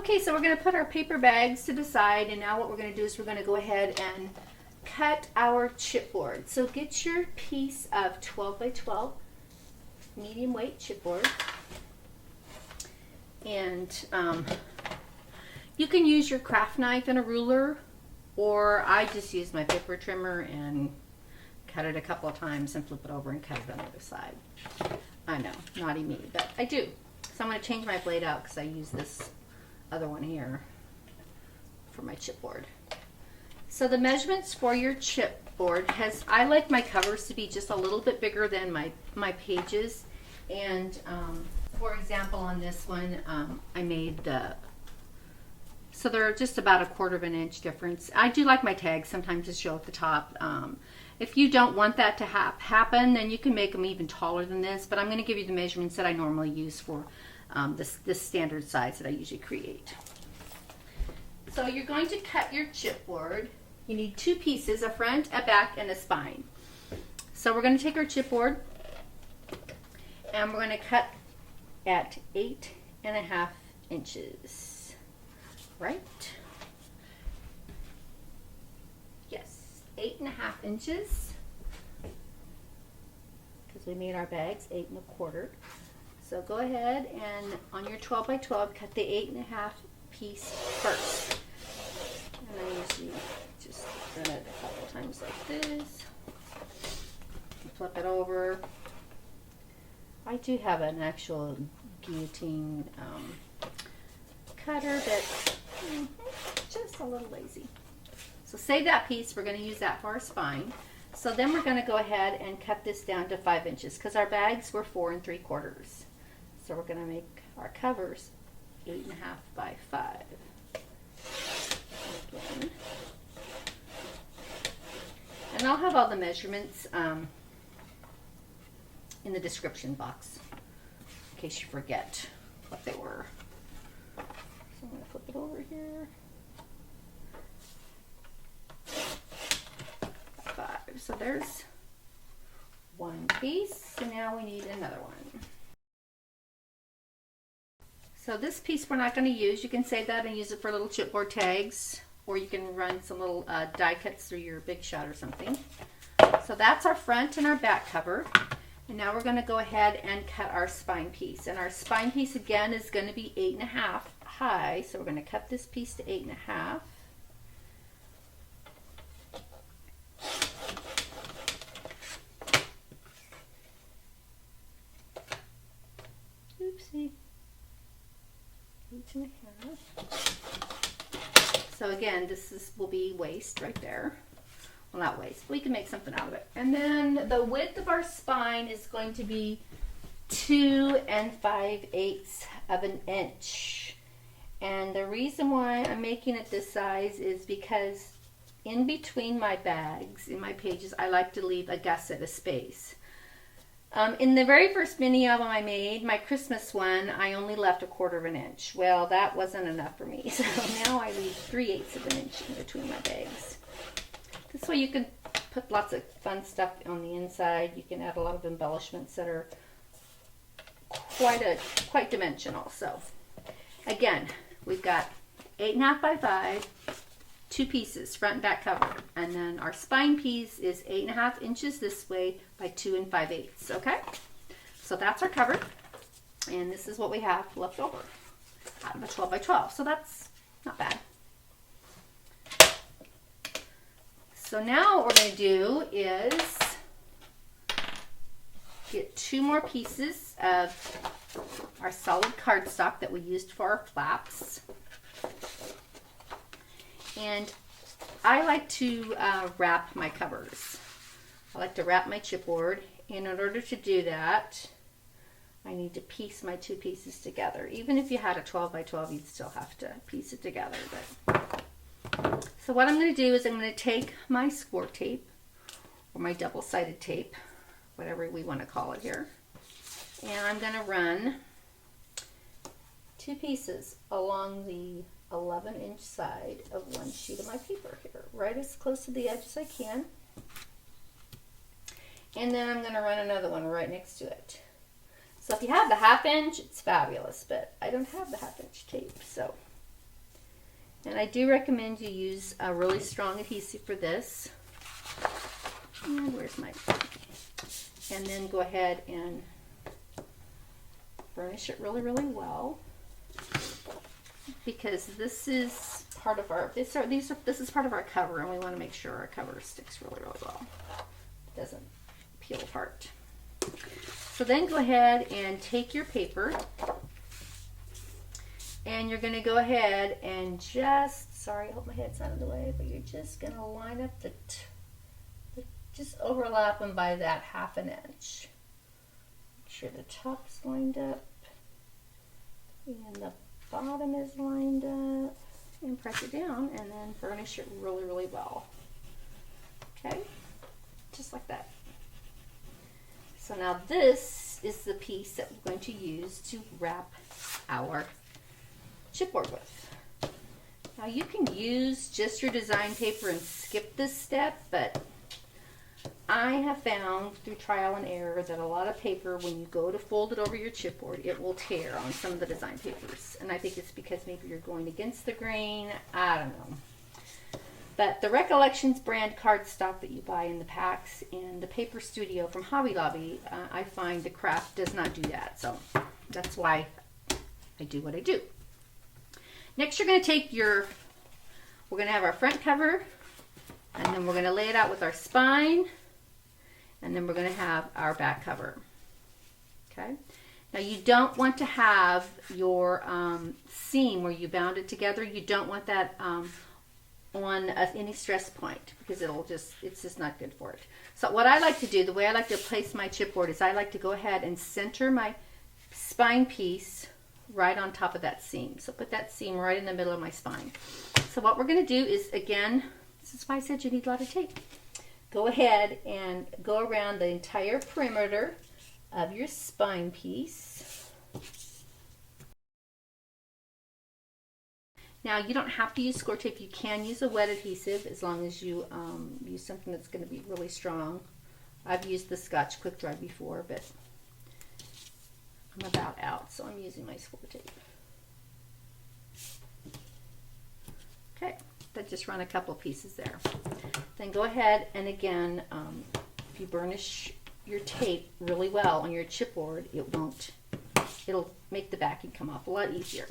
Okay, so we're going to put our paper bags to the side, and now what we're going to do is we're going to go ahead and cut our chipboard. So get your piece of 12 by 12 medium weight chipboard, and you can use your craft knife and a ruler, or I just use my paper trimmer and cut it a couple of times and flip it over and cut it on the other side. I know, naughty me, but I do. So I'm going to change my blade out because I use this other one here for my chipboard. So the measurements for your chipboard I like my covers to be just a little bit bigger than my pages. And for example, on this one, I made so they're just about 1/4 inch difference. I do like my tags sometimes to show at the top. If you don't want that to happen, then you can make them even taller than this, but I'm going to give you the measurements that I normally use for this standard size that I usually create. So you're going to cut your chipboard. You need 2 pieces, a front, a back, and a spine. So we're going to take our chipboard and we're going to cut at 8.5 inches. Right? Yes, 8.5 inches. Because we made our bags 8.25. So go ahead and on your 12 by 12, cut the 8.5 piece first. And I usually just run it a couple times like this. Flip it over. I do have an actual guillotine cutter, but just a little lazy. So save that piece. We're going to use that for our spine. So then we're going to go ahead and cut this down to 5 inches because our bags were 4 3/4. So we're going to make our covers 8.5 by 5. Again. And I'll have all the measurements in the description box in case you forget what they were. So I'm going to flip it over here. 5. So there's one piece. So now we need another one. So this piece we're not going to use. You can save that and use it for little chipboard tags, or you can run some little die cuts through your Big Shot or something. So that's our front and our back cover. And now we're going to go ahead and cut our spine piece. And our spine piece again is going to be 8.5 high. So we're going to cut this piece to 8.5. Oopsie. 8.5. So again, this will be waist right there. Well, not waist. We can make something out of it. And then the width of our spine is going to be 2 5/8 of an inch. And the reason why I'm making it this size is because in between my bags, in my pages, I like to leave a gusset of space. In the very first mini album I made, my Christmas one, I only left 1/4 inch. Well, that wasn't enough for me. So now I leave 3/8 of an inch in between my bags. This way you can put lots of fun stuff on the inside. You can add a lot of embellishments that are quite dimensional. So again, we've got 8.5 by 5, 2 pieces, front and back cover. And then our spine piece is 8.5 inches this way by 2 5/8. Okay? So that's our cover. And this is what we have left over out of a 12 by 12. So that's not bad. So now what we're going to do is get 2 more pieces of our solid cardstock that we used for our flaps. And I like to wrap my covers. I like to wrap my chipboard. And in order to do that, I need to piece my 2 pieces together. Even if you had a 12 by 12, you'd still have to piece it together. So what I'm going to do is I'm going to take my score tape, or my double-sided tape, whatever we want to call it here, and I'm going to run 2 pieces along the 11-inch side of one sheet of my paper here, right as close to the edge as I can. And then I'm going to run another one right next to it. So if you have the 1/2 inch, it's fabulous, but I don't have the 1/2 inch tape, so And I do recommend you use a really strong adhesive for this. And where's my... And then go ahead and burnish it really, really well. Because this is part of our, this is part of our cover, and we want to make sure our cover sticks really, really well. It doesn't peel apart. So then go ahead and take your paper, and you're going to go ahead and just, sorry, I hope my head's out of the way, but you're just going to line up just overlap them by that 1/2 inch. Make sure the top's lined up and the bottom is lined up, and press it down and then burnish it really, really well. Okay, just like that. So now this is the piece that we're going to use to wrap our chipboard with. Now you can use just your design paper and skip this step, but I have found through trial and error that a lot of paper, when you go to fold it over your chipboard, it will tear on some of the design papers. And I think it's because maybe you're going against the grain. I don't know. But the Recollections brand cardstock that you buy in the packs and the Paper Studio from Hobby Lobby, I find the craft does not do that. So that's why I do what I do. Next, you're going to take we're going to have our front cover, and then we're going to lay it out with our spine. And then we're going to have our back cover. Okay. Now you don't want to have your seam where you bound it together. You don't want that on any stress point, because it's just not good for it. So what I like to do, the way I like to place my chipboard, is I like to go ahead and center my spine piece right on top of that seam. So put that seam right in the middle of my spine. So what we're going to do is, again, this is why I said you need a lot of tape. Go ahead and go around the entire perimeter of your spine piece. Now you don't have to use score tape. You can use a wet adhesive as long as you use something that's going to be really strong. I've used the Scotch Quick Dry before, but I'm about out, so I'm using my score tape. Okay. Just run a couple pieces there. Then go ahead and again, if you burnish your tape really well on your chipboard, it'll make the backing come off a lot easier.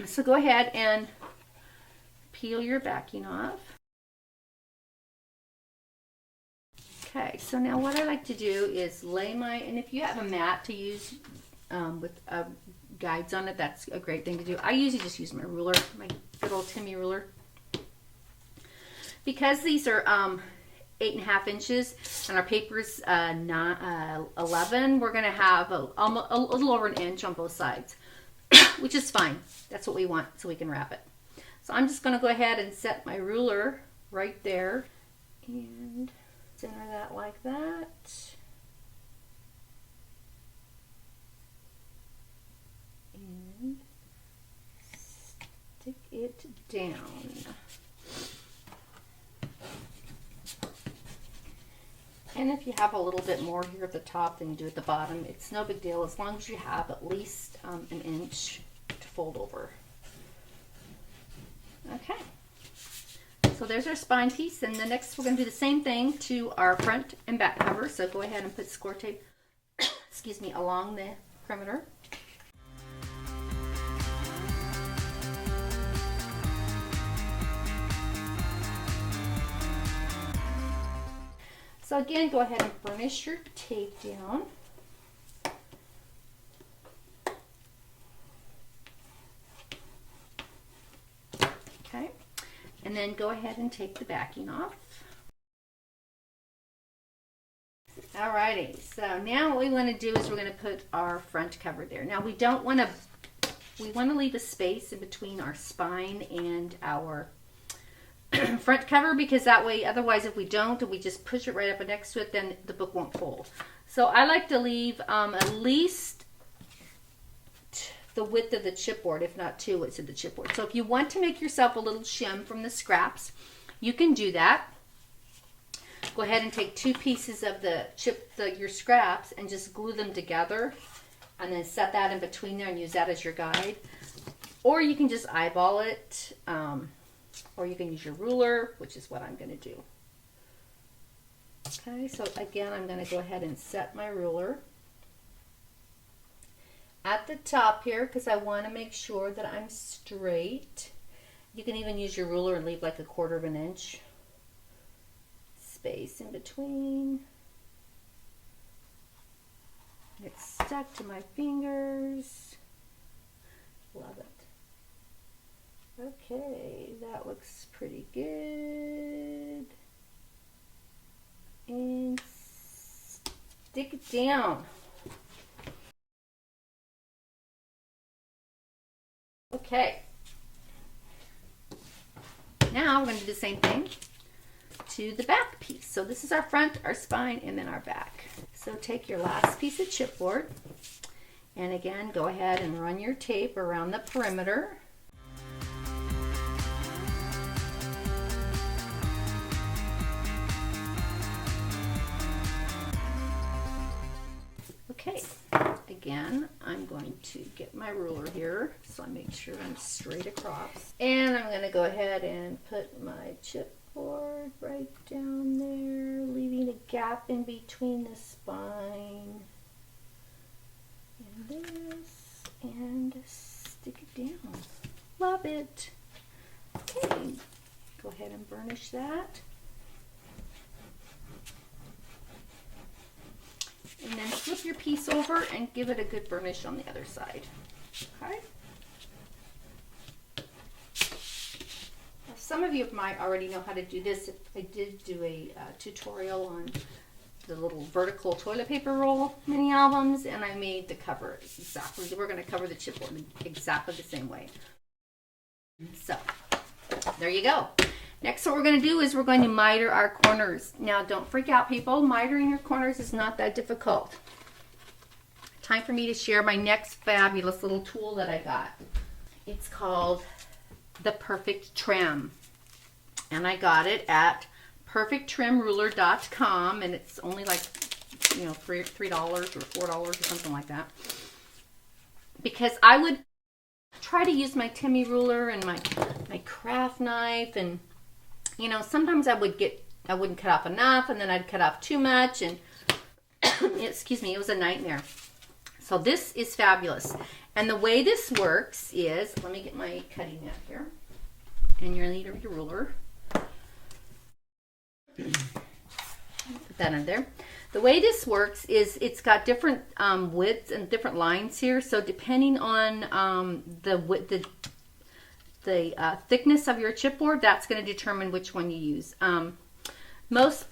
So go ahead and peel your backing off. Okay, so now what I like to do is lay and if you have a mat to use with guides on it, that's a great thing to do. I usually just use my ruler, my good old Timmy ruler. Because these are 8.5 inches and our paper's 11, we're going to have a little over an inch on both sides, which is fine. That's what we want so we can wrap it. So I'm just going to go ahead and set my ruler right there and center that like that. And stick it down. And if you have a little bit more here at the top than you do at the bottom, it's no big deal as long as you have at least an inch to fold over. Okay, so there's our spine piece, and the next we're going to do the same thing to our front and back cover. So go ahead and put score tape excuse me, along the perimeter. So again, go ahead and burnish your tape down. Okay, and then go ahead and take the backing off. Alrighty, so now what we want to do is we're going to put our front cover there. Now we want to leave a space in between our spine and our front cover, because that way, otherwise if we don't and we just push it right up next to it, then the book won't fold. So I like to leave at least the width of the chipboard, if not 2 widths of the chipboard. So if you want to make yourself a little shim from the scraps, you can do that. Go ahead and take 2 pieces of your scraps and just glue them together, and then set that in between there and use that as your guide. or you can just eyeball it, or you can use your ruler, which is what I'm going to do. Okay, so again, I'm going to go ahead and set my ruler at the top here because I want to make sure that I'm straight. You can even use your ruler and leave like a 1/4 of an inch space in between. It's stuck to my fingers. Love it. Okay, that looks pretty good. And stick it down. Okay. Now we're going to do the same thing to the back piece. So this is our front, our spine, and then our back. So take your last piece of chipboard, and again, go ahead and run your tape around the perimeter. Okay, again, I'm going to get my ruler here so I make sure I'm straight across. And I'm going to go ahead and put my chipboard right down there, leaving a gap in between the spine and this, and stick it down. Love it. Okay, go ahead and burnish that. And then flip your piece over and give it a good burnish on the other side. Okay. Now, some of you might already know how to do this. I did do a tutorial on the little vertical toilet paper roll mini albums, and I made the cover exactly. We're going to cover the chipboard exactly the same way. So there you go. Next, what we're going to do is we're going to miter our corners. Now, don't freak out, people. Mitering your corners is not that difficult. Time for me to share my next fabulous little tool that I got. It's called the Perfect Trim. And I got it at perfecttrimruler.com, and it's only like, you know, $3 or $4 or something like that. Because I would try to use my Timmy ruler and my craft knife, and you know, sometimes I wouldn't cut off enough, and then I'd cut off too much, and excuse me, it was a nightmare. So this is fabulous. And the way this works is, let me get my cutting mat here, and your leader, your ruler. Put that in there. The way this works is it's got different widths and different lines here. So depending on the thickness of your chipboard, that's going to determine which one you use.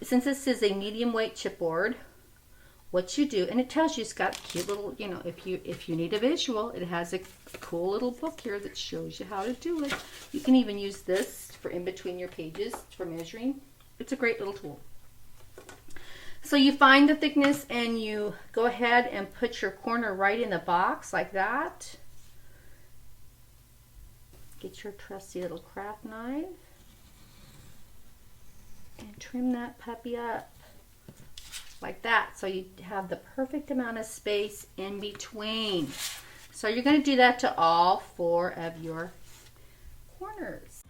Since this is a medium weight chipboard, what you do, and it tells you, it's got cute little, you know, if you need a visual, it has a cool little book here that shows you how to do it. You can even use this for in between your pages for measuring. It's a great little tool. So you find the thickness and you go ahead and put your corner right in the box like that. Get your trusty little craft knife and trim that puppy up like that, so you have the perfect amount of space in between. So you're going to do that to all 4 of your corners.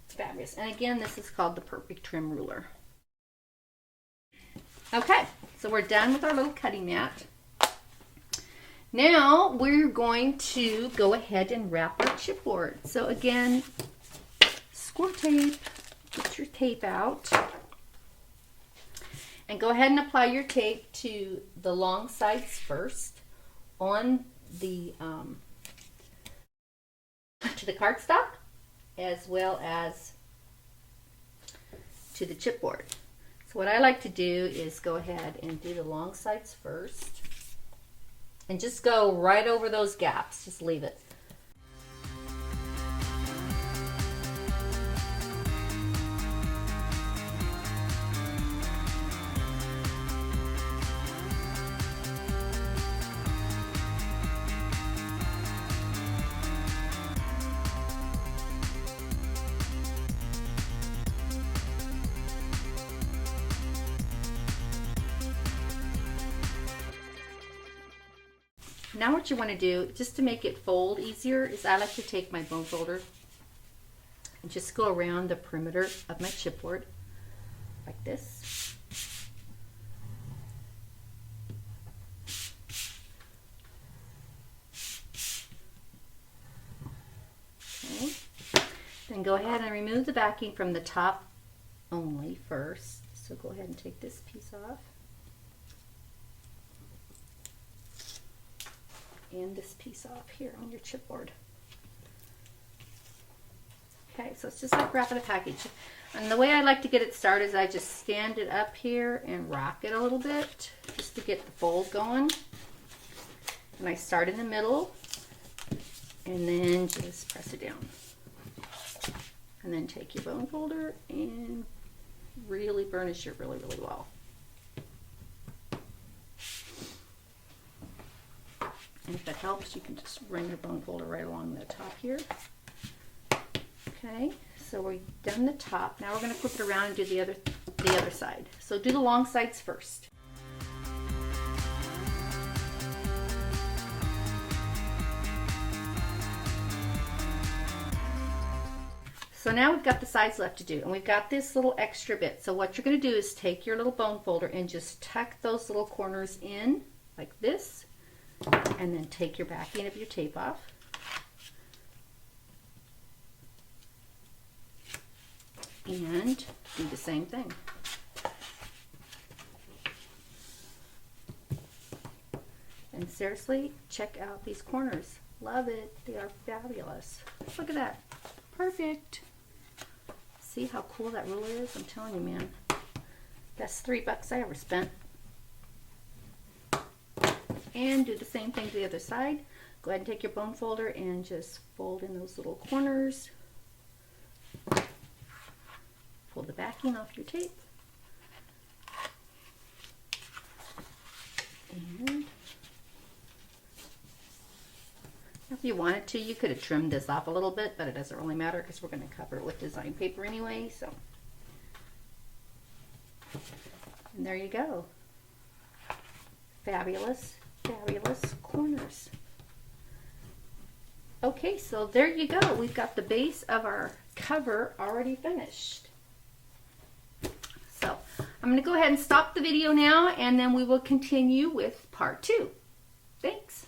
Fabulous. And again, this is called the Perfect Trim Ruler. Okay, so we're done with our little cutting mat. Now we're going to go ahead and wrap our chipboard. So again, score tape, get your tape out, and go ahead and apply your tape to the long sides first on the to the cardstock, as well as to the chipboard. So what I like to do is go ahead and do the long sides first, and just go right over those gaps. Just leave it. Now what you want to do, just to make it fold easier, is I like to take my bone folder and just go around the perimeter of my chipboard like this. Okay. Then go ahead and remove the backing from the top only first. So go ahead and take this piece off. And this piece off here on your chipboard. Okay, so it's just like wrapping a package. And the way I like to get it started is I just stand it up here and rock it a little bit just to get the fold going. And I start in the middle and then just press it down. And then take your bone folder and really burnish it really, really well. And if that helps, you can just run your bone folder right along the top here. Okay, so we've done the top. Now we're going to flip it around and do the other side. So do the long sides first. So now we've got the sides left to do, and we've got this little extra bit. So what you're going to do is take your little bone folder and just tuck those little corners in like this. And then take your backing of your tape off. And do the same thing. And seriously, check out these corners. Love it. They are fabulous. Look at that. Perfect. See how cool that ruler is? I'm telling you, man. Best $3 I ever spent. And do the same thing to the other side. Go ahead and take your bone folder and just fold in those little corners. Pull the backing off your tape. And if you wanted to, you could have trimmed this off a little bit, but it doesn't really matter because we're going to cover it with design paper anyway. So, and there you go. Fabulous. Fabulous corners. Okay, so there you go. We've got the base of our cover already finished. So I'm going to go ahead and stop the video now, and then we will continue with part 2. Thanks.